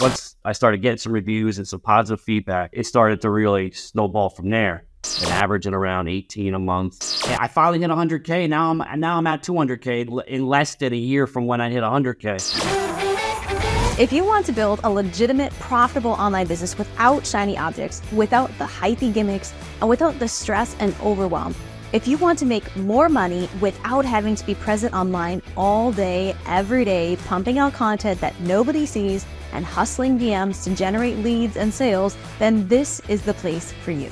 Once I started getting some reviews and some positive feedback, it started to really snowball from there. And averaging around 18 a month. Yeah, I finally hit 100K. Now I'm at 200K in less than a year from when I hit 100K. If you want to build a legitimate, profitable online business without shiny objects, without the hypey gimmicks, and without the stress and overwhelm, if you want to make more money without having to be present online all day, every day, pumping out content that nobody sees and hustling DMs to generate leads and sales, then this is the place for you.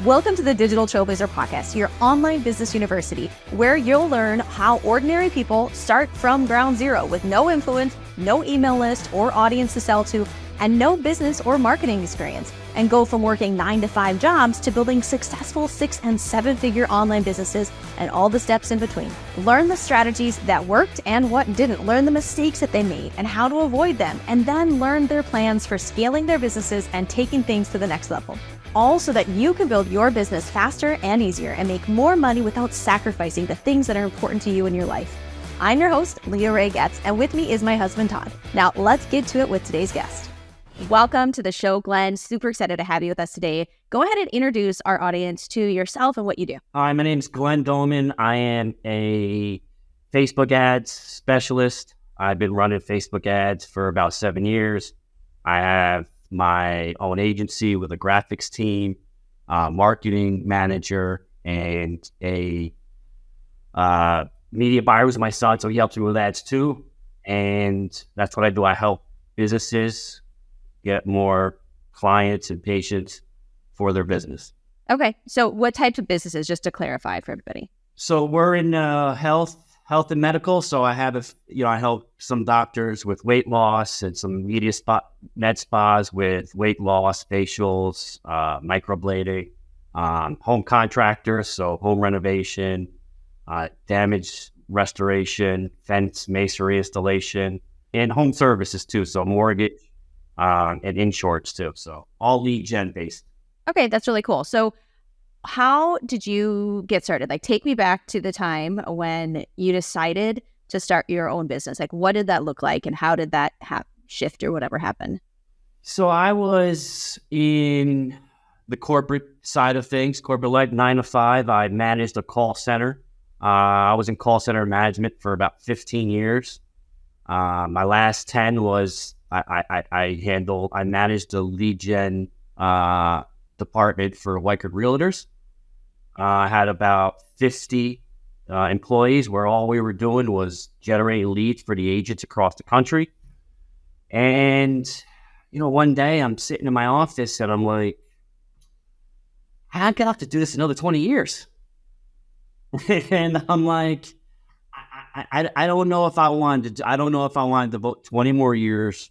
Welcome to the Digital Trailblazer podcast, your online business university, where you'll learn how ordinary people start from ground zero with no influence, no email list or audience to sell to, and no business or marketing experience, and go from working 9-to-5 jobs to building successful 6- and 7-figure online businesses and all the steps in between. Learn the strategies that worked and what didn't. Learn the mistakes that they made and how to avoid them, and then learn their plans for scaling their businesses and taking things to the next level. All so that you can build your business faster and easier and make more money without sacrificing the things that are important to you in your life. I'm your host, Leah Ray Getz, and with me is my husband, Todd. Now, let's get to it with today's guest. Welcome to the show, Glenn. Super excited to have you with us today. Go ahead and introduce our audience to yourself and what you do. Hi, my name is Glenn Doman. I am a Facebook ads specialist. I've been running Facebook ads for about 7 years. I have my own agency with a graphics team, marketing manager, and a media buyer who's my son, so he helps me with ads too. And that's what I do. I help businesses get more clients and patients for their business. Okay, so what types of businesses, just to clarify for everybody? So we're in health and medical. So I have I help some doctors with weight loss and some med spas with weight loss, facials, microblading, home contractors, so home renovation, damage restoration, fence masonry installation, and home services too. So mortgage and insurance too. So all lead gen based. Okay, that's really cool. So how did you get started? Like, take me back to the time when you decided to start your own business. Like, what did that look like and how did that shift or whatever happen? So I was in the corporate side of things, corporate life, 9 to 5. I managed a call center. I was in call center management for about 15 years. My last 10 was I managed the lead gen department for Wyckoff Realtors. I had about 50 employees where all we were doing was generating leads for the agents across the country. And, one day I'm sitting in my office and I'm like, I'm going to have to do this another 20 years. And I'm like, I don't know if I wanted to devote 20 more years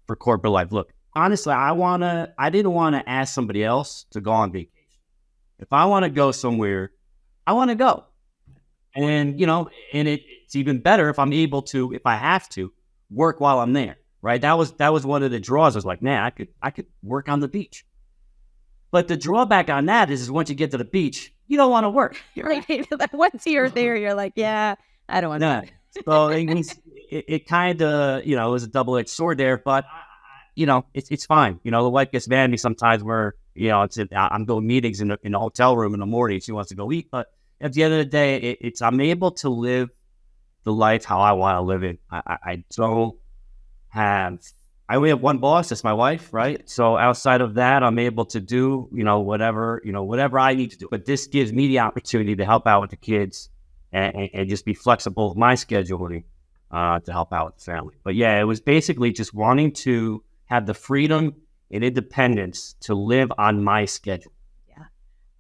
for corporate life. Look, honestly, I didn't want to ask somebody else to go on vacation. If I want to go somewhere, I want to go. And, it's even better if I'm able to, if I have to, work while I'm there, right? That was one of the draws. I was like, man, I could work on the beach. But the drawback on that is once you get to the beach, you don't want to work. Right? Once you're there, you're like, yeah, I don't want to. So it kind of, it was a double-edged sword there, but it's fine. The wife gets mad at me sometimes where, I'm doing meetings in a hotel room in the morning. She wants to go eat. But at the end of the day, I'm able to live the life how I want to live it. I only have one boss. That's my wife, right? So outside of that, I'm able to do, whatever I need to do. But this gives me the opportunity to help out with the kids and just be flexible with my scheduling to help out with the family. But yeah, it was basically just wanting to have the freedom and independence to live on my schedule. Yeah,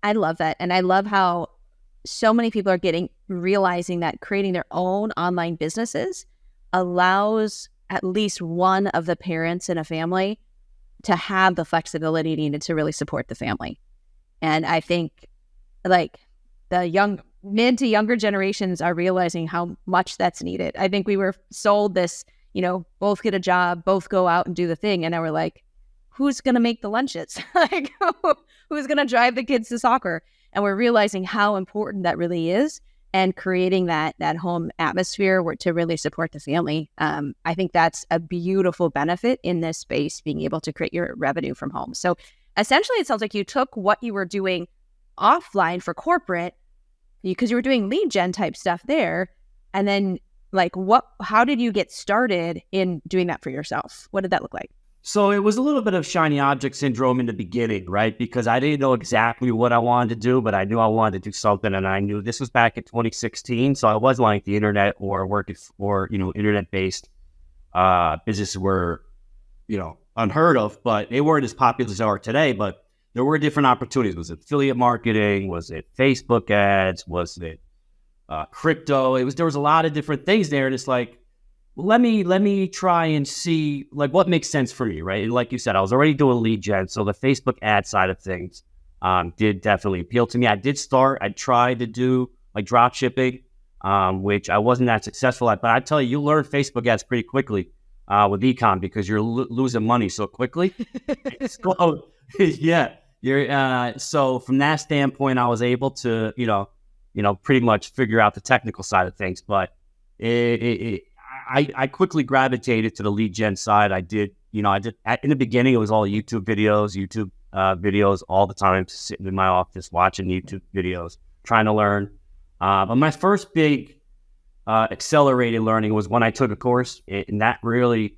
I love that. And I love how so many people are realizing that creating their own online businesses allows at least one of the parents in a family to have the flexibility needed to really support the family. And I think like the mid to younger generations are realizing how much that's needed. I think we were sold this, both get a job, both go out and do the thing. And now we're like, who's going to make the lunches? Like, who's going to drive the kids to soccer? And we're realizing how important that really is. and creating that home atmosphere to really support the family. I think that's a beautiful benefit in this space, being able to create your revenue from home. So essentially, it sounds like you took what you were doing offline for corporate, because you were doing lead gen type stuff there, and then how did you get started in doing that for yourself? What did that look like? So it was a little bit of shiny object syndrome in the beginning, right? Because I didn't know exactly what I wanted to do, but I knew I wanted to do something, and I knew this was back in 2016. So I was like the internet or working for, internet-based businesses were, unheard of, but they weren't as popular as they are today. But there were different opportunities. Was it affiliate marketing? Was it Facebook ads? Was it crypto? There was a lot of different things there, and it's like, let me try and see what makes sense for me, right? And like you said, I was already doing lead gen, so the Facebook ad side of things did definitely appeal to me. I tried to do drop shipping, which I wasn't that successful at, but I tell you, you learn Facebook ads pretty quickly with ecom, because you're losing money so quickly. So, yeah, so from that standpoint, I was able to pretty much figure out the technical side of things, but I quickly gravitated to the lead gen side. I did in the beginning, it was all YouTube videos all the time, sitting in my office watching YouTube videos, trying to learn. But my first big accelerated learning was when I took a course, and that really,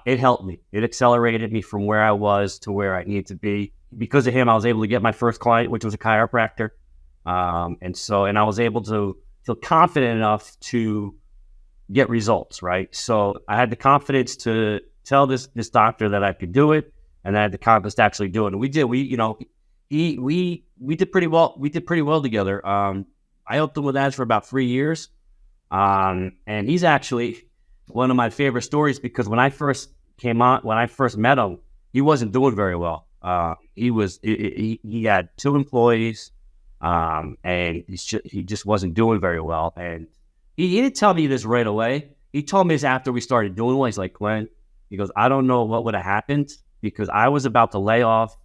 it helped me. It accelerated me from where I was to where I needed to be. Because of him, I was able to get my first client, which was a chiropractor. And I was able to feel confident enough to get results, right? So I had the confidence to tell this doctor that I could do it, and I had the confidence to actually do it. And we did. We did pretty well. We did pretty well together. I helped him with ads for about 3 years. And he's actually one of my favorite stories, because when I first met him, he wasn't doing very well. He had 2 employees, and he just wasn't doing very well. And he didn't tell me this right away. He told me this after we started doing well. He's like, Glenn, he goes, I don't know what would have happened, because I was about to lay off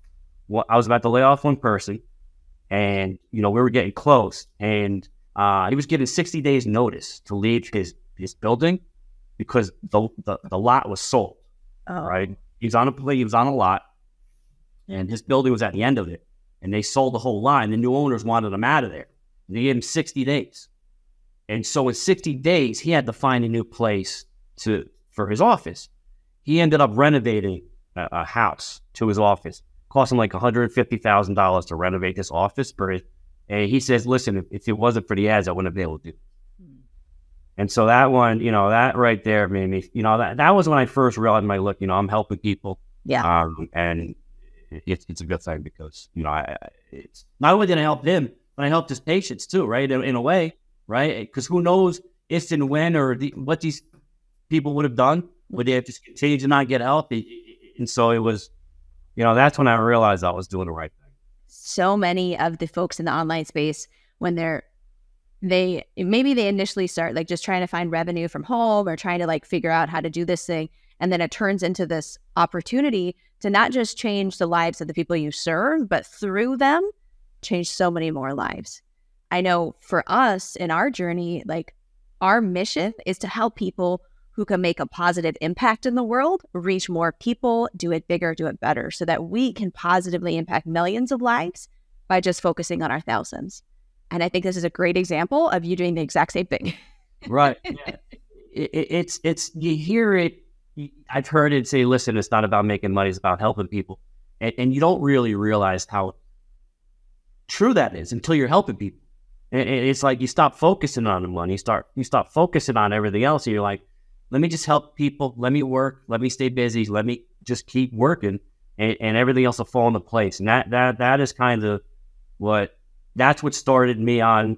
one person, and we were getting close, and he was given 60 days notice to leave his building, because the lot was sold. Oh. Right? He was on a lot, and his building was at the end of it, and they sold the whole lot. The new owners wanted him out of there. And they gave him 60 days. And so in 60 days, he had to find a new place for his office. He ended up renovating a house to his office. Cost him like $150,000 to renovate this office. And he says, listen, if it wasn't for the ads, I wouldn't have been able to do it. And so that one, that right there made me, that was when I first realized, look, I'm helping people. Yeah. And it's a good thing, because, it's not only did I help him, but I helped his patients too, right? In a way. Right? Because who knows if and when what these people would have done, would they have just continued to not get help? And so it was, that's when I realized I was doing the right thing. So many of the folks in the online space, when they initially start just trying to find revenue from home, or trying to figure out how to do this thing, and then it turns into this opportunity to not just change the lives of the people you serve, but through them, change so many more lives. I know for us in our journey, our mission is to help people who can make a positive impact in the world, reach more people, do it bigger, do it better, so that we can positively impact millions of lives by just focusing on our thousands. And I think this is a great example of you doing the exact same thing. Right. Yeah. It's you hear it. I've heard it say, listen, it's not about making money, it's about helping people. And you don't really realize how true that is until you're helping people. And it's like you stop focusing on the money, you start focusing on everything else, and you're like, let me just help people, let me work, let me stay busy, let me just keep working, and everything else will fall into place. And that is kind of what started me on,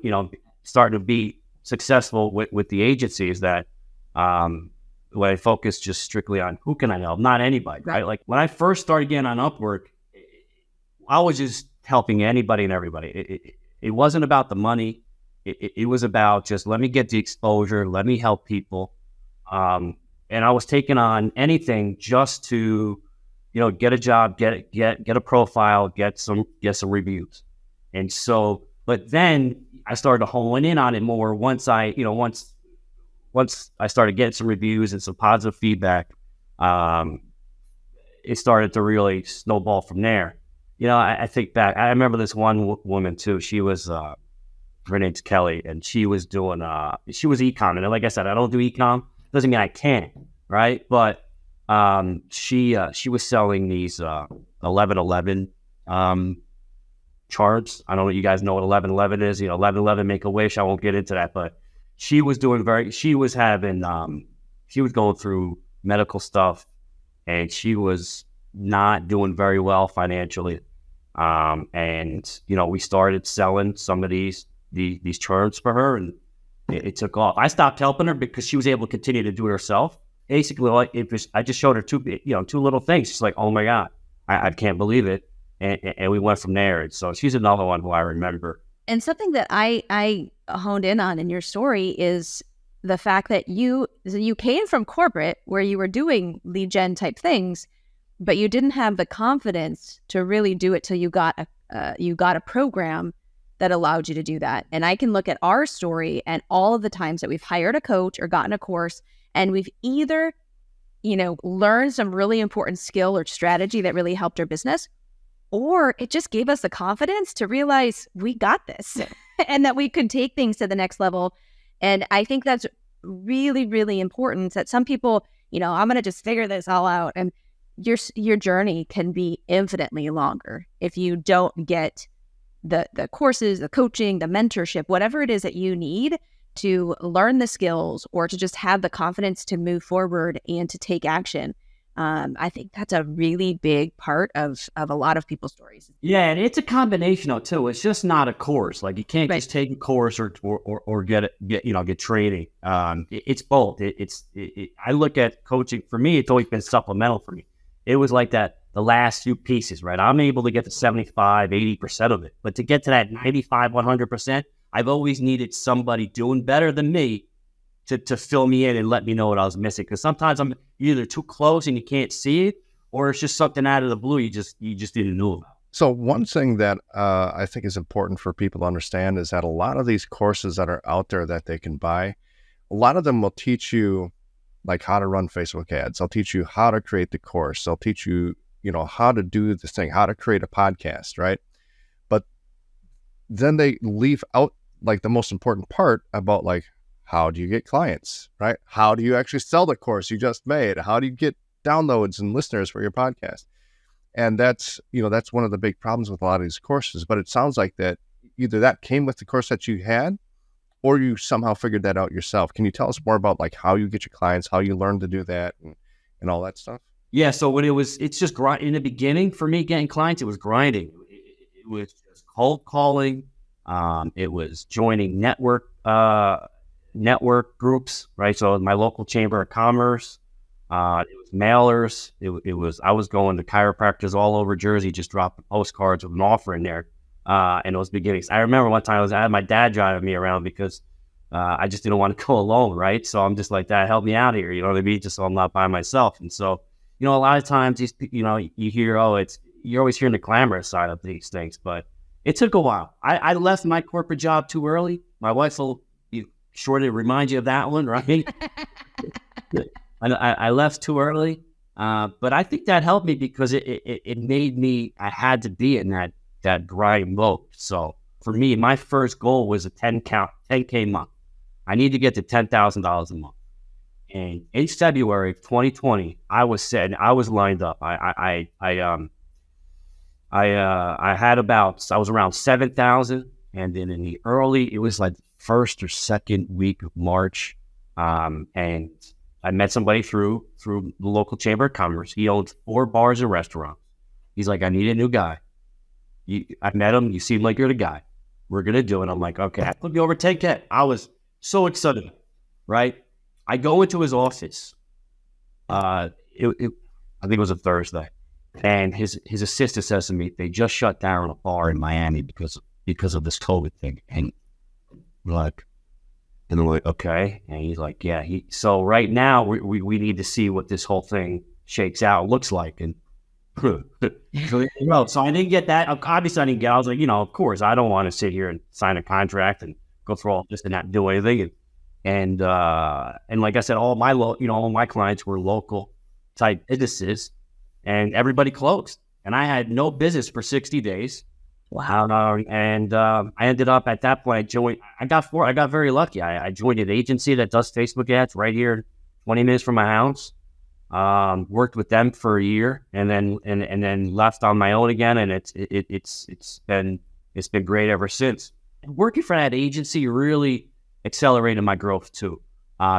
starting to be successful with the agency, is that when I focus just strictly on who can I help, not anybody, right? Like when I first started getting on Upwork, I was just helping anybody and everybody. It wasn't about the money. It was about just, let me get the exposure, let me help people. And I was taking on anything just to, get a job, get a profile, get some reviews. And so But then I started honing in on it more once I started getting some reviews and some positive feedback. It started to really snowball from there. I think back, I remember this one woman too. She was, her name's Kelly, and she was doing, she was ecom. And like I said, I don't do ecom. Doesn't mean I can't, right? But she was selling these 1111 charts. I don't know if you guys know what 1111 is. 1111 Make a Wish. I won't get into that, but she was going through medical stuff, and she was not doing very well financially. And we started selling some of these charts for her, and it took off. I stopped helping her because she was able to continue to do it herself. Basically, I just showed her two little things. She's like, "Oh my God, I can't believe it," and we went from there. And so she's another one who I remember. And something that I honed in on in your story is the fact that you came from corporate where you were doing lead gen type things, but you didn't have the confidence to really do it till you got a program that allowed you to do that. And I can look at our story and all of the times that we've hired a coach or gotten a course, and we've either, learned some really important skill or strategy that really helped our business, or it just gave us the confidence to realize we got this and that we could take things to the next level. And I think that's really, really important, that some people, I'm going to just figure this all out. And your journey can be infinitely longer if you don't get the courses, the coaching, the mentorship, whatever it is that you need to learn the skills or to just have the confidence to move forward and to take action. I think that's a really big part of a lot of people's stories. Yeah, and it's a combination of too. It's just not a course. Like you can't Right. just take a course or get training. It's both. I look at coaching, for me, it's always been supplemental for me. It was like that, the last few pieces, right? I'm able to get to 75, 80% of it. But to get to that 95, 100%, I've always needed somebody doing better than me to fill me in and let me know what I was missing. Because sometimes I'm either too close and you can't see it, or it's just something out of the blue you just didn't know about. So one thing that I think is important for people to understand is that a lot of these courses that are out there that they can buy, a lot of them will teach you like how to run Facebook ads. They'll teach you how to create the course. They'll teach you, how to do this thing, how to create a podcast, right? But then they leave out like the most important part about like, how do you get clients, right? How do you actually sell the course you just made? How do you get downloads and listeners for your podcast? And that's one of the big problems with a lot of these courses. But it sounds like that either that came with the course that you had, or you somehow figured that out yourself. Can you tell us more about like how you get your clients, how you learn to do that and all that stuff? Yeah, so it's just grind. In the beginning, for me, getting clients, it was grinding. It was just cold calling. It was joining network groups, right? So my local chamber of commerce, it was mailers. I was going to chiropractors all over Jersey, just dropping postcards with an offer in there. In those beginnings, I remember one time I had my dad driving me around because I just didn't want to go alone, right? So I'm just like, Dad, help me out here, you know what I mean? Just so I'm not by myself. And so, a lot of times these, you hear, you're always hearing the glamorous side of these things, but it took a while. I left my corporate job too early. My wife will sure to remind you of that one, right? I left too early, but I think that helped me because it made me, I had to be in that grind mode. So for me, my first goal was a 10K month. I need to get to $10,000 a month. And in February of 2020, I was lined up. I was around 7,000. And then it was like first or second week of March. And I met somebody through the local chamber of commerce. He owns 4 bars and restaurants. He's like, I need a new guy. I met him. You seem like you're the guy. We're going to do it. I'm like, okay, I put me over 10K. I was so excited, right? I go into his office. I think it was a Thursday. And his assistant says to me, they just shut down a bar in Miami because of this COVID thing. And I'm like, okay. And he's like, yeah. So right now we need to see what this whole thing shakes out, looks like. And So, so I didn't get that. Obviously, I didn't get. I was like, of course, I don't want to sit here and sign a contract and go through all this and not do anything. And like I said, all my clients were local type businesses, and everybody closed. And I had no business for 60 days. Wow. I ended up at that point. I got very lucky. I joined an agency that does Facebook ads right here, 20 minutes from my house. Worked with them for a year, and then left on my own again. And it's been great ever since. And working for that agency really accelerated my growth too,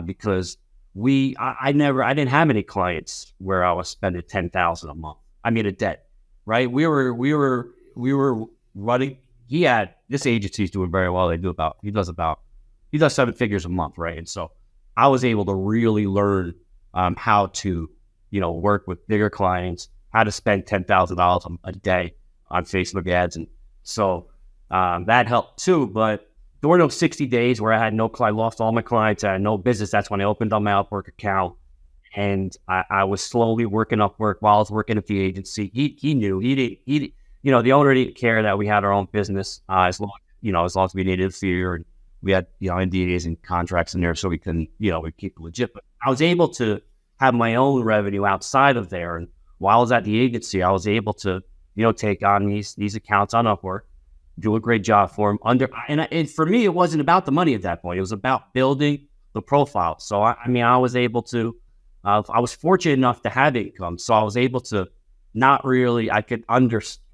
because I didn't have any clients where I was spending $10,000 a month. I mean, a debt, right? We were running. This agency's doing very well. He does 7 figures a month, right? And so I was able to really learn how to, work with bigger clients, how to spend $10,000 a day on Facebook ads. And so that helped too. But during those 60 days where I lost all my clients, I had no business, that's when I opened up my Upwork account. And I was slowly working Upwork while I was working at the agency. He knew, the owner didn't care that we had our own business, as long as we needed a fee, and we had, NDAs and contracts in there, so we can, we keep it legit. But I was able to have my own revenue outside of there. And while I was at the agency, I was able to, take on these accounts on Upwork, do a great job for them. And for me, it wasn't about the money at that point. It was about building the profile. So, I was able to, I was fortunate enough to have income. So I was able to I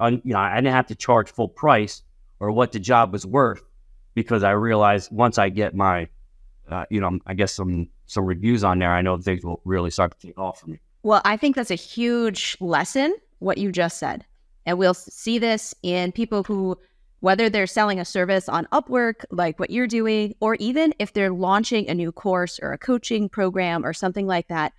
didn't have to charge full price or what the job was worth, because I realized once I get my, I guess some reviews on there, I know things will really start to take off for me. Well, I think that's a huge lesson, what you just said. And we'll see this in people who, whether they're selling a service on Upwork, like what you're doing, or even if they're launching a new course or a coaching program or something like that,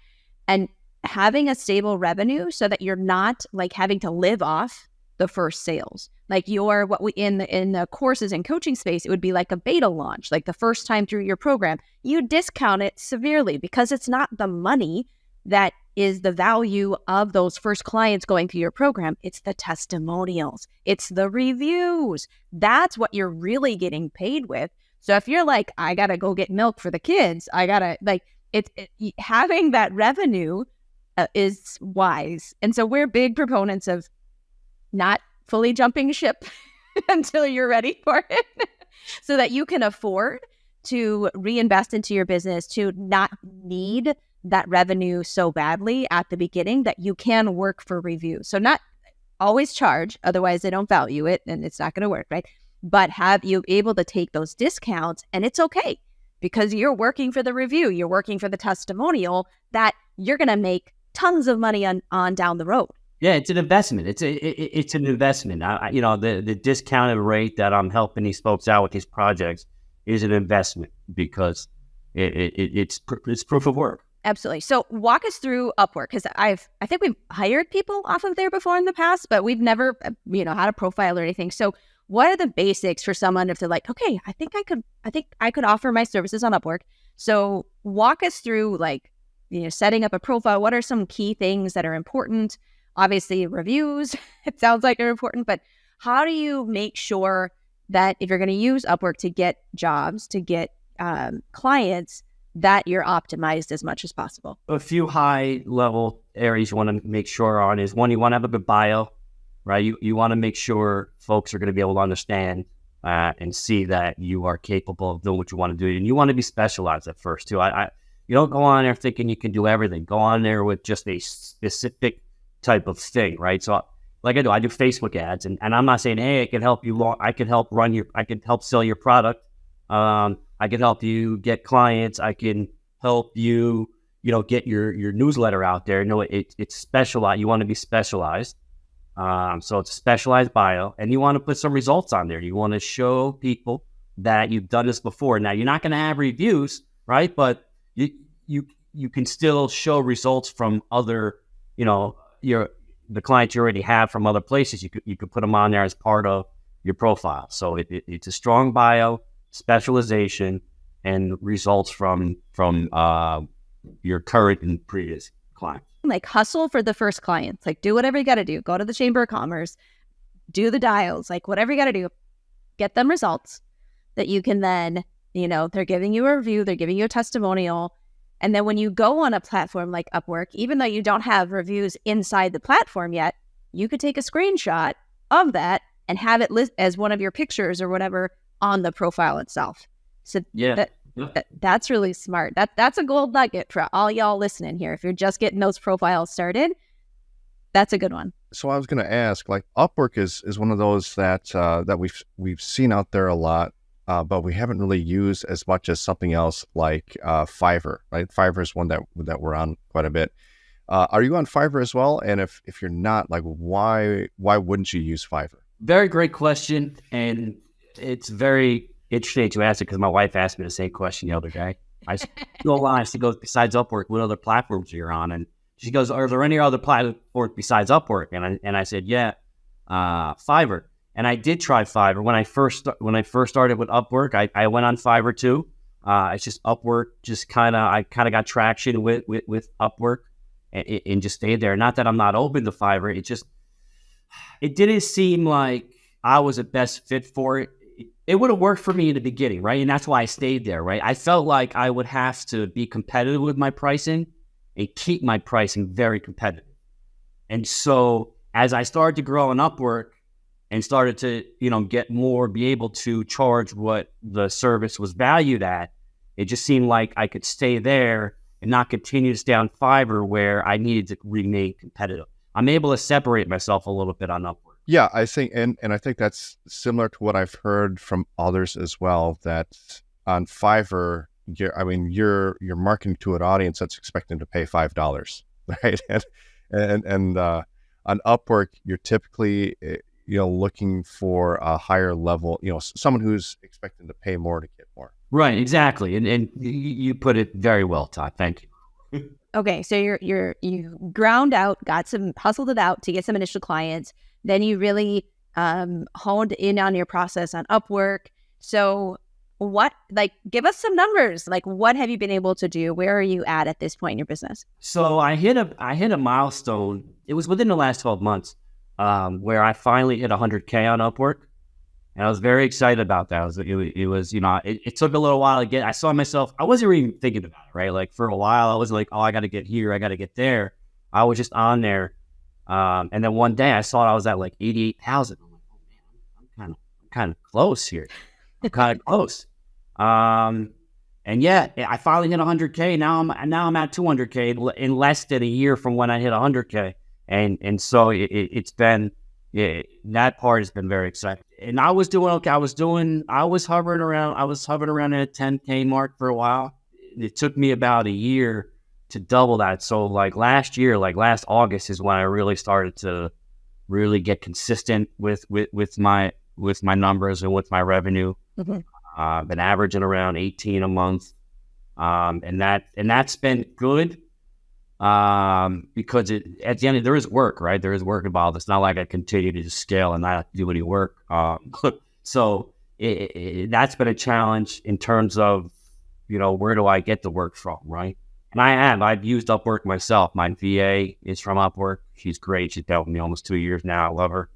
and having a stable revenue so that you're not like having to live off the first sales. Like in the courses and coaching space, it would be like a beta launch, like the first time through your program, you discount it severely because it's not the money that is the value of those first clients going through your program. It's the testimonials. It's the reviews. That's what you're really getting paid with. So if you're like, I got to go get milk for the kids, having that revenue is wise. And so we're big proponents of not fully jumping ship until you're ready for it so that you can afford to reinvest into your business, to not need that revenue so badly at the beginning that you can work for reviews. So not always charge, otherwise they don't value it and it's not going to work, right? But have you able to take those discounts, and it's okay because you're working for the review, you're working for the testimonial that you're going to make tons of money on down the road. Yeah, it's an investment. It's an investment. The discounted rate that I'm helping these folks out with these projects is an investment because it's proof of work. Absolutely. So walk us through Upwork, because I think we've hired people off of there before in the past, but we've never had a profile or anything. So what are the basics for someone if they're like, okay, I think I could offer my services on Upwork. So walk us through setting up a profile. What are some key things that are important? Obviously, reviews, it sounds like are important, but how do you make sure that if you're going to use Upwork to get jobs, to get clients, that you're optimized as much as possible? A few high level areas you want to make sure on is, one, you want to have a good bio, right? You want to make sure folks are going to be able to understand and see that you are capable of doing what you want to do. And you want to be specialized at first too. You don't go on there thinking you can do everything. Go on there with just a specific type of thing, right? So like I do Facebook ads, and I'm not saying, hey, I can help you. I can help sell your product. I can help you get clients. I can help you, get your newsletter out there. No, it's specialized. You want to be specialized. So it's a specialized bio, and you want to put some results on there. You want to show people that you've done this before. Now, you're not going to have reviews, right? But you can still show results from other, the clients you already have from other places. You could put them on there as part of your profile. So it's a strong bio, specialization, and results from your current and previous clients. Like hustle for the first clients, like do whatever you got to do. Go to the Chamber of Commerce, do the dials, like whatever you got to do, get them results that you can then, they're giving you a review, they're giving you a testimonial. And then when you go on a platform like Upwork, even though you don't have reviews inside the platform yet, you could take a screenshot of that and have it list as one of your pictures or whatever on the profile itself. So that's really smart. That's a gold nugget for all y'all listening here. If you're just getting those profiles started, that's a good one. So I was going to ask, like Upwork is one of those that we've seen out there a lot, but we haven't really used as much as something else like Fiverr, right? Fiverr is one that we're on quite a bit. Are you on Fiverr as well? And if you're not, like why wouldn't you use Fiverr? Very great question, and it's very interesting to ask it because my wife asked me the same question the other day. I go online, she goes, besides Upwork, what other platforms are you on? And she goes, are there any other platforms besides Upwork? And I said, yeah, Fiverr. And I did try Fiverr when I first started with Upwork. I went on Fiverr too. It's just Upwork. I kind of got traction with Upwork and just stayed there. Not that I'm not open to Fiverr. It didn't seem like I was the best fit for it. It would have worked for me in the beginning, right? And that's why I stayed there, right? I felt like I would have to be competitive with my pricing and keep my pricing very competitive. And so as I started to grow on Upwork and started to, get more, be able to charge what the service was valued at, it just seemed like I could stay there and not continue to stay on Fiverr where I needed to remain competitive. I'm able to separate myself a little bit on Upwork. Yeah, I think, and I think that's similar to what I've heard from others as well, that on Fiverr, you're marketing to an audience that's expecting to pay $5, right? And on Upwork, you're typically, looking for a higher level, someone who's expecting to pay more to get more. Right, exactly. And you put it very well, Todd. Thank you. Okay, so you ground out, hustled it out to get some initial clients. Then you really honed in on your process on Upwork. So give us some numbers. Like, what have you been able to do? Where are you at this point in your business? So I hit a milestone. It was within the last 12 months where I finally hit 100K on Upwork. And I was very excited about that. It took a little while to get. I saw myself. I wasn't even thinking about it, right? Like for a while, I was like, "Oh, I got to get here. I got to get there." I was just on there, and then one day I saw I was at like 88,000. I'm like, "Oh man, I'm kind of close here. I'm kind of close." And yeah, I finally hit 100K. Now I'm at 200K in less than a year from when I hit 100K, and so it's been. Yeah, that part has been very exciting. And I was doing okay. I was hovering around that 10K mark for a while. It took me about a year to double that. So like last August is when I really started to really get consistent with my numbers and with my revenue. Mm-hmm. Been averaging around 18 a month. And that's been good. Because at the end, there is work, right? There is work involved. It's not like I continue to just scale and not do any work. So that's been a challenge in terms of, where do I get the work from, right? And I've used Upwork myself. My VA is from Upwork. She's great. She's been with me almost 2 years now. I love her.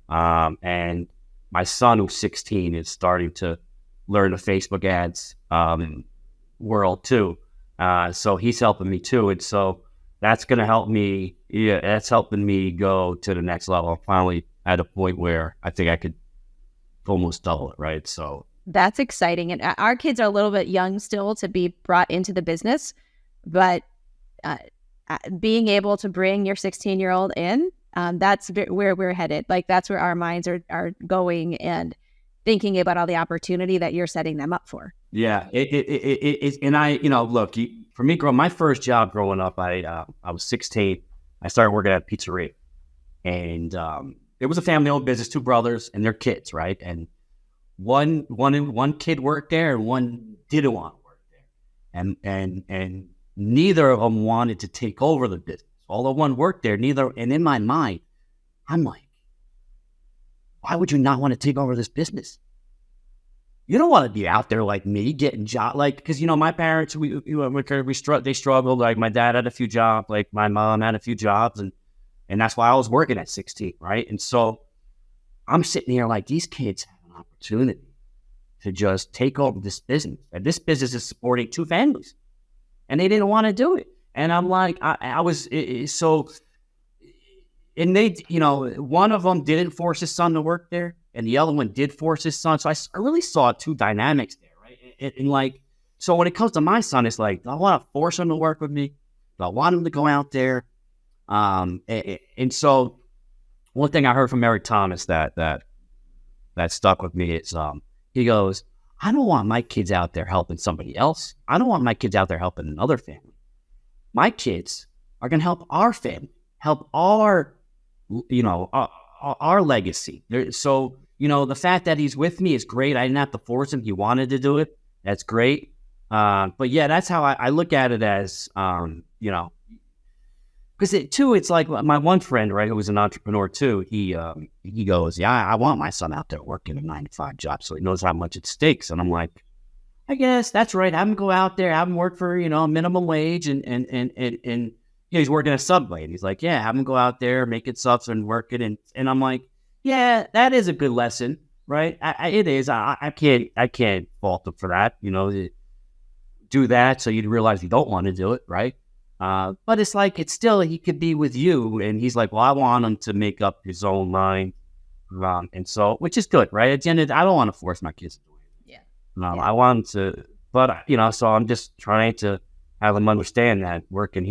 And my son, who's 16, is starting to learn the Facebook ads world too. So he's helping me too. And so that's going to help me. Yeah, that's helping me go to the next level. I'm finally at a point where I think I could almost double it, right? So that's exciting. And our kids are a little bit young still to be brought into the business, but being able to bring your 16-year-old in, that's where we're headed. Like that's where our minds are going and thinking about all the opportunity that you're setting them up for. Yeah, and I, look, for me, my first job growing up, I was 16. I started working at a pizzeria, and it was a family-owned business, 2 brothers and their kids, right? And one kid worked there, and one didn't want to work there, and neither of them wanted to take over the business. Although one worked there, neither. And in my mind, I'm like, why would you not want to take over this business? you don't want to be out there like me getting job, like, because, my parents, they struggled. Like, my dad had a few jobs, like my mom had a few jobs, and that's why I was working at 16, right? And so I'm sitting here like, these kids have an opportunity to just take over this business, and this business is supporting 2 families, and they didn't want to do it. And I'm like, and they, one of them didn't force his son to work there, and the other one did force his son. So I really saw 2 dynamics there, right? And like, so when it comes to my son, it's like, do I want to force him to work with me? Do I want him to go out there? And so one thing I heard from Eric Thomas that stuck with me is, he goes, I don't want my kids out there helping somebody else. I don't want my kids out there helping another family. My kids are going to help our family, help our legacy. So, the fact that he's with me is great. I didn't have to force him. He wanted to do it. That's great. But yeah, that's how I look at it as, because it's like my one friend, right, who was an entrepreneur too. He goes, yeah, I want my son out there working a 9-to-5 job so he knows how much it stakes. And I'm like, I guess that's right. Have him go out there, have him work for, minimum wage, and he's working at Subway, and he's like, yeah, have him go out there, make it subs and work it. And I'm like, yeah, that is a good lesson, right? It is. I can't fault him for that. Do that so you realize you don't want to do it, right? But it's like, it's still, he could be with you, and he's like, well, I want him to make up his own mind, and so, which is good, right? At the end of the day, I don't want to force my kids to do it. Yeah. I want them to, but so I'm just trying to have them understand that working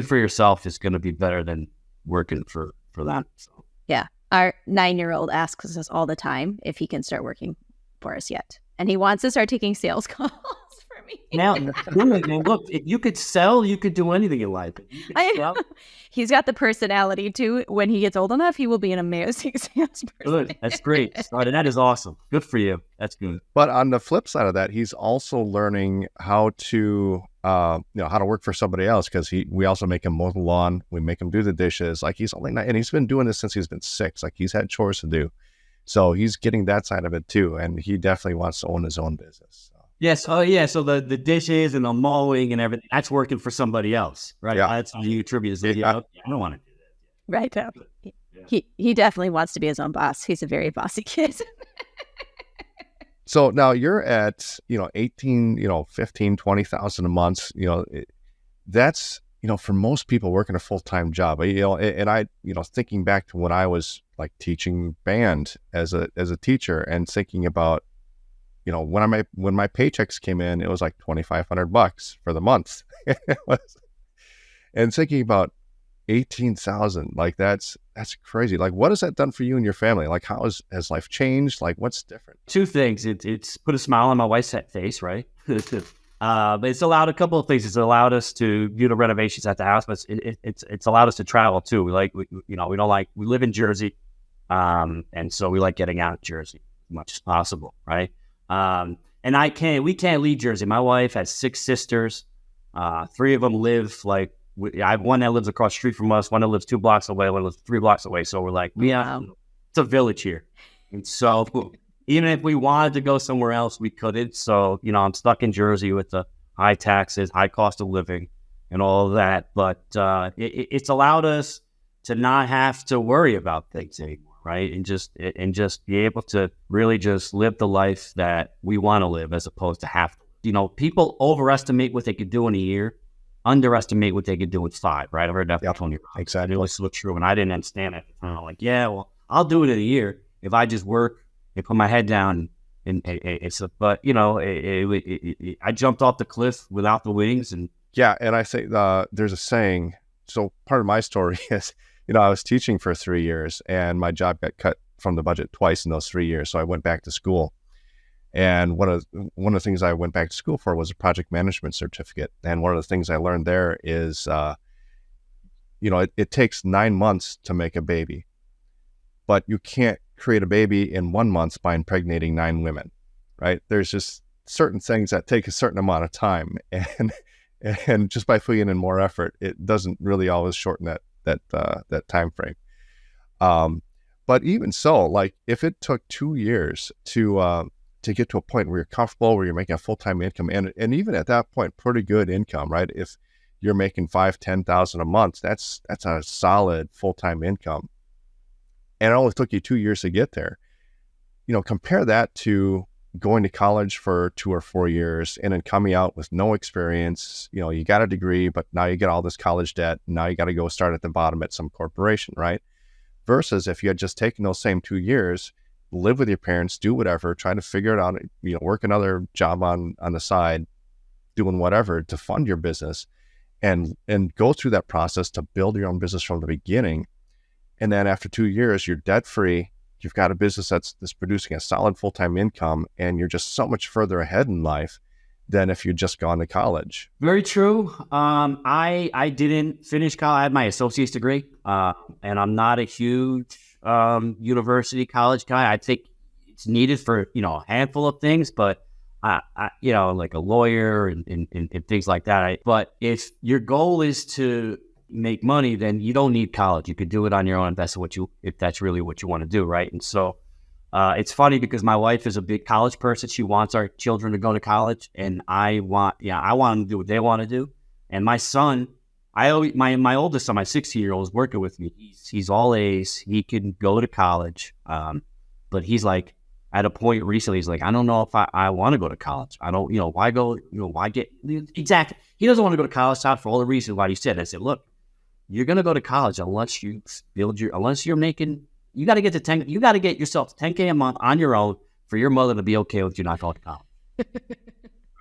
for yourself is going to be better than working for them. So. Yeah. Our 9-year-old asks us all the time if he can start working for us yet. And he wants to start taking sales calls for me. Now, look, if you could sell, you could do anything in life. He's got the personality too. When he gets old enough, he will be an amazing salesperson. Good. That's great. That is awesome. Good for you. That's good. But on the flip side of that, he's also learning how to, how to work for somebody else, because we also make him mow the lawn. We make him do the dishes. Like, he's only 9, and he's been doing this since he's been 6. Like, he's had chores to do. So he's getting that side of it too. And he definitely wants to own his own business. So. Yes. Oh, yeah. So the dishes and the mowing and everything, that's working for somebody else, right? Yeah. That's how you attribute it. I don't want to do that. Right. He definitely wants to be his own boss. He's a very bossy kid. So now you're at, 18, 15, 20,000 a month, that's, for most people working a full-time job, and I, thinking back to when I was like teaching band as a teacher, and thinking about, when my paychecks came in, it was like $2,500 for the month. And thinking about 18,000, like that's crazy. Like, what has that done for you and your family? Like, how has life changed? Like, what's different? 2 things. It's put a smile on my wife's face, right? But it's allowed a couple of things. It's allowed us to do the renovations at the house, but it's allowed us to travel too. We live in Jersey, and so we like getting out of Jersey as much as possible, right? And we can't leave Jersey. My wife has 6 sisters. 3 of them live I have one that lives across the street from us, one that lives 2 blocks away, one that lives 3 blocks away. So we're like, it's a village here. And so even if we wanted to go somewhere else, we couldn't. So, I'm stuck in Jersey with the high taxes, high cost of living, and all of that. But it's allowed us to not have to worry about things anymore, right? And just be able to really just live the life that we want to live, as opposed to have to. People overestimate what they could do in a year, underestimate what they could do in 5, right? I've heard that from Tony Robbins. Exactly. It's so true, and I didn't understand it. I'm like, yeah, well, I'll do it in a year if I just work and put my head down. But I jumped off the cliff without the wings, and yeah. And I say there's a saying. So part of my story is, I was teaching for 3 years, and my job got cut from the budget twice in those 3 years. So I went back to school. And one of the things I went back to school for was a project management certificate. And one of the things I learned there is, it takes 9 months to make a baby, but you can't create a baby in 1 month by impregnating 9 women, right? There's just certain things that take a certain amount of time, and just by putting in more effort, it doesn't really always shorten that time frame. But even so, like, if it took 2 years to to get to a point where you're comfortable, where you're making a full-time income, and even at that point, pretty good income, right? If you're making 5,000-10,000 a month, that's a solid full-time income. And it only took you 2 years to get there. Compare that to going to college for 2 or 4 years and then coming out with no experience. You got a degree, but now you get all this college debt. Now you got to go start at the bottom at some corporation, right? Versus if you had just taken those same 2 years, live with your parents, do whatever, try to figure it out, work another job on the side, doing whatever to fund your business, and go through that process to build your own business from the beginning. And then after 2 years, you're debt free. You've got a business that's producing a solid full-time income, and you're just so much further ahead in life than if you'd just gone to college. Very true. I didn't finish college. I had my associate's degree, and I'm not a huge university college guy. I think it's needed for a handful of things, but I like a lawyer and things like that. But if your goal is to make money, then you don't need college. You could do it on your own if that's really what you want to do, right? And so it's funny because my wife is a big college person. She wants our children to go to college, and I want them to do what they want to do. And my son, my oldest son, my 16-year-old, is working with me. He's all A's. He can go to college, but he's like, at a point recently, he's like, I don't know if I want to go to college. I don't, why go, why get, exactly. He doesn't want to go to college for all the reasons why you said. I said, look, you're going to go to college unless you unless you're making, you got to get yourself to $10K a month on your own for your mother to be okay with you not going to college.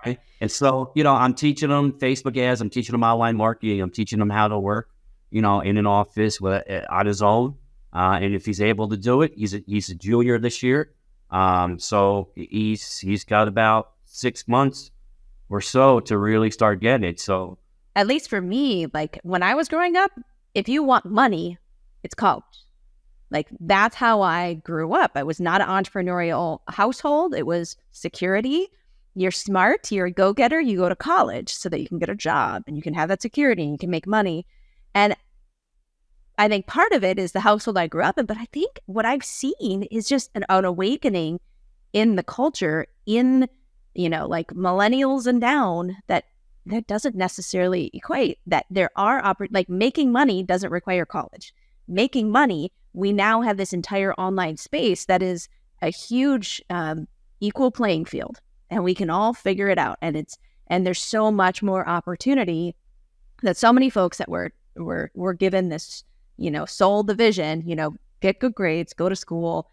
Right? And so, I'm teaching them Facebook ads. I'm teaching them online marketing. I'm teaching them how to work, in an office on his own. And if he's able to do it, he's a junior this year. So he's got about 6 months or so to really start getting it. So at least for me, like when I was growing up, if you want money, it's college. Like that's how I grew up. I was not an entrepreneurial household. It was security. You're smart, you're a go-getter, you go to college so that you can get a job and you can have that security and you can make money. And I think part of it is the household I grew up in, but I think what I've seen is just an awakening in the culture in, like millennials and down that doesn't necessarily equate that there are like making money doesn't require college. Making money, we now have this entire online space that is a huge equal playing field, and we can all figure it out. And there's so much more opportunity that so many folks that were given this, sold the vision, get good grades, go to school,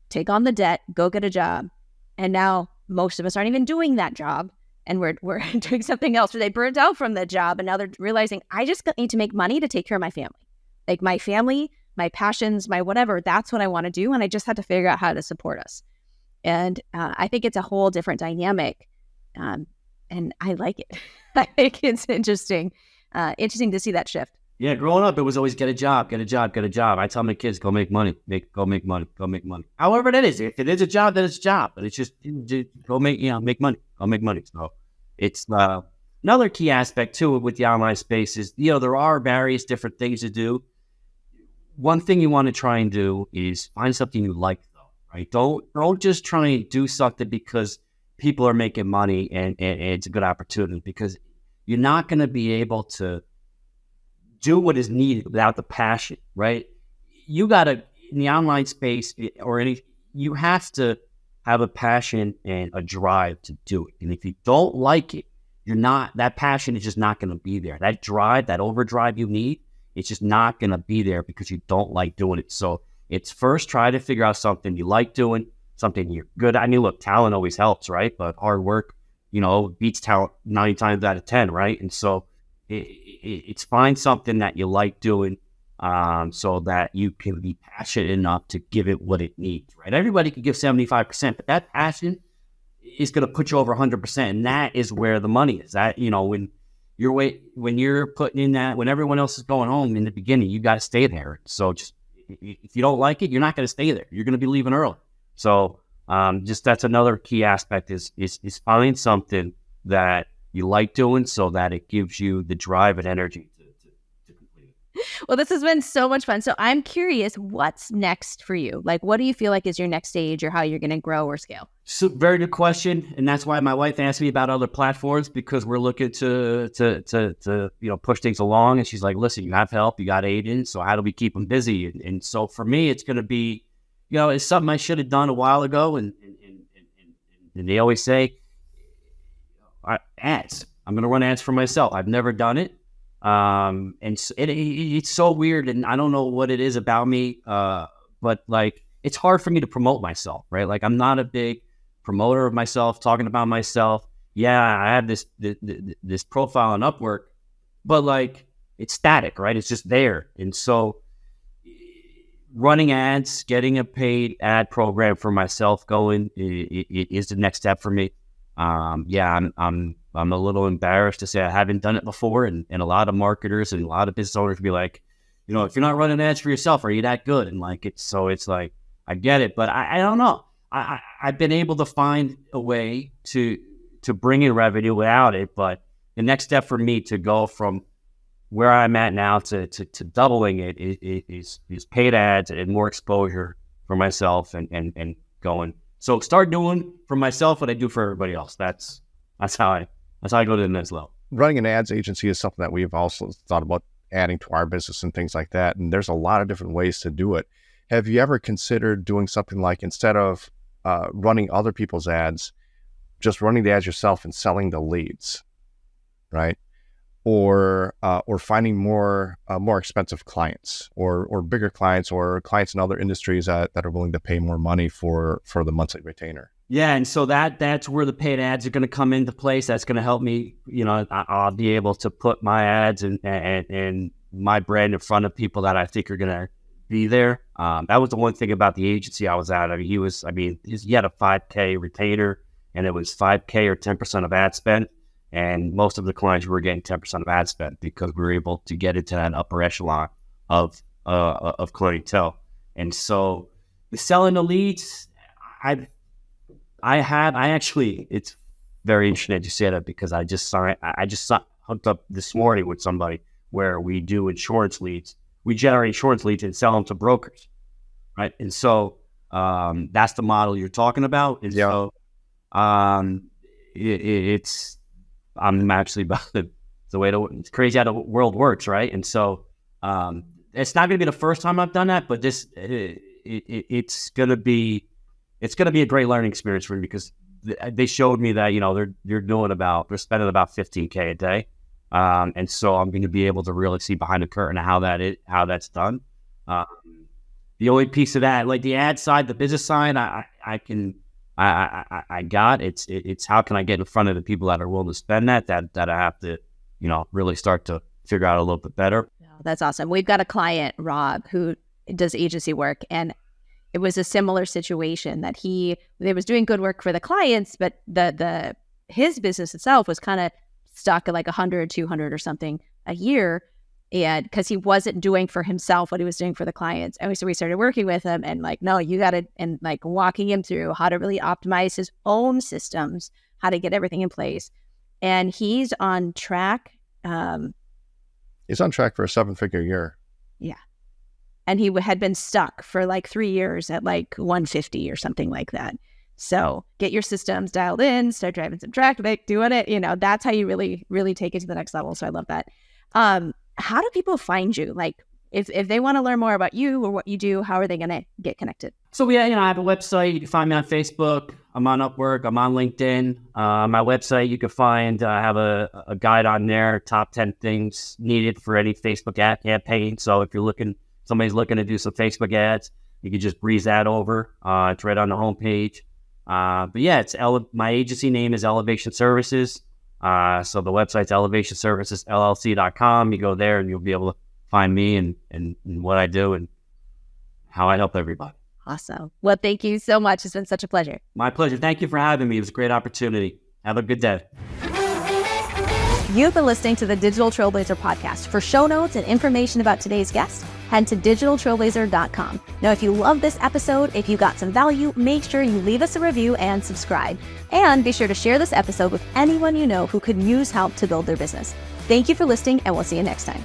take on the debt, go get a job. And now most of us aren't even doing that job. And we're doing something else, or they burned out from the job. And now they're realizing, I just need to make money to take care of my family. Like my family, my passions, my whatever, that's what I want to do. And I just had to figure out how to support us. And I think it's a whole different dynamic. And I like it. I think it's interesting to see that shift. Yeah, growing up, it was always get a job. I tell my kids, go make money. However that is. If it is a job, then it's a job. But it's just go make money. Go make money. So it's another key aspect too with the online space is, there are various different things to do. One thing you want to try and do is find something you like, though, right? Don't just try and do something because people are making money and it's a good opportunity, because you're not going to be able to do what is needed without the passion, right? You got to, in the online space you have to have a passion and a drive to do it. And if you don't like it, that passion is just not going to be there. That drive, that overdrive you need, it's just not going to be there because you don't like doing it. So it's first try to figure out something you like doing, something you're good at. I mean, look, talent always helps, right? But hard work, beats talent 9 times out of 10, right? And so it's find something that you like doing, so that you can be passionate enough to give it what it needs, right? Everybody can give 75%, but that passion is going to put you over 100%. And that is where the money is. That, when you're putting in that, when everyone else is going home in the beginning, you got to stay there. So just, if you don't like it, you're not going to stay there. You're going to be leaving early. So, that's another key aspect is find something that you like doing so that it gives you the drive and energy to complete it. Well, this has been so much fun. So I'm curious, what's next for you? Like, what do you feel like is your next stage or how you're going to grow or scale? So very good question. And that's why my wife asked me about other platforms, because we're looking to push things along. And she's like, listen, you have help, you got agents. So how do we keep them busy? And so for me, it's going to be, it's something I should have done a while ago. And they always say, ads. I'm going to run ads for myself. I've never done it. And it's so weird, and I don't know what it is about me, but like, it's hard for me to promote myself, right? Like, I'm not a big promoter of myself, talking about myself. Yeah, I have this profile on Upwork, but like, it's static, right? It's just there. And so running ads, getting a paid ad program for myself going is the next step for me. I'm a little embarrassed to say I haven't done it before, and a lot of marketers and a lot of business owners be like, if you're not running ads for yourself, are you that good? And like, it's like, I get it, but I don't know. I've been able to find a way to bring in revenue without it, but the next step for me to go from where I'm at now to doubling it is paid ads and more exposure for myself and going. So start doing for myself what I do for everybody else. That's how I go to the next level. Running an ads agency is something that we've also thought about adding to our business and things like that. And there's a lot of different ways to do it. Have you ever considered doing something like, instead of running other people's ads, just running the ads yourself and selling the leads, right? Or finding more expensive clients or bigger clients or clients in other industries that are willing to pay more money for the monthly retainer. Yeah, and so that's where the paid ads are going to come into place. That's going to help me. I'll be able to put my ads and my brand in front of people that I think are going to be there. That was the one thing about the agency I was at. I mean, he had a 5K retainer, and it was 5K or 10% of ad spend. And most of the clients were getting 10% of ad spend because we were able to get into that upper echelon of clientele. And so the selling the leads, it's very interesting that you say that, because I just hooked up this morning with somebody where we do insurance leads. We generate insurance leads and sell them to brokers, right? And so that's the model you're talking about. And so I'm actually about the way it's crazy how the world works, right? And so it's not going to be the first time I've done that, but it's going to be a great learning experience for me, because they showed me that they're spending about $15K a day, and so I'm going to be able to really see behind the curtain how that's done. The only piece of that, like the ad side, the business side, I got it's how can I get in front of the people that are willing to spend that I have to really start to figure out a little bit better. That's awesome. We've got a client, Rob, who does agency work, and it was a similar situation that they was doing good work for the clients, but his business itself was kind of stuck at like 100, 200 or something a year. And because he wasn't doing for himself what he was doing for the clients. And so we started working with him and like, no, you got to, and like walking him through how to really optimize his own systems, how to get everything in place. And he's on track. He's on track for a 7-figure year. Yeah. And he had been stuck for like 3 years at like 150 or something like that. So get your systems dialed in, start driving some traffic, doing it. That's how you really, really take it to the next level. So I love that. How do people find you? Like if they want to learn more about you or what you do, how are they going to get connected? So I have a website. You can find me on Facebook. I'm on Upwork. I'm on LinkedIn. My website, you can find, I have a guide on there, top 10 things needed for any Facebook ad campaign. So if somebody's looking to do some Facebook ads, you can just breeze that over. It's right on the homepage. But yeah, my agency name is Elevation Services. So the website's elevationservicesllc.com. You go there and you'll be able to find me and what I do and how I help everybody. Awesome. Well, thank you so much. It's been such a pleasure. My pleasure. Thank you for having me. It was a great opportunity. Have a good day. You've been listening to the Digital Trailblazer podcast. For show notes and information about today's guest, head to digitaltrailblazer.com. Now, if you love this episode, if you got some value, make sure you leave us a review and subscribe. And be sure to share this episode with anyone you know who could use help to build their business. Thank you for listening, and we'll see you next time.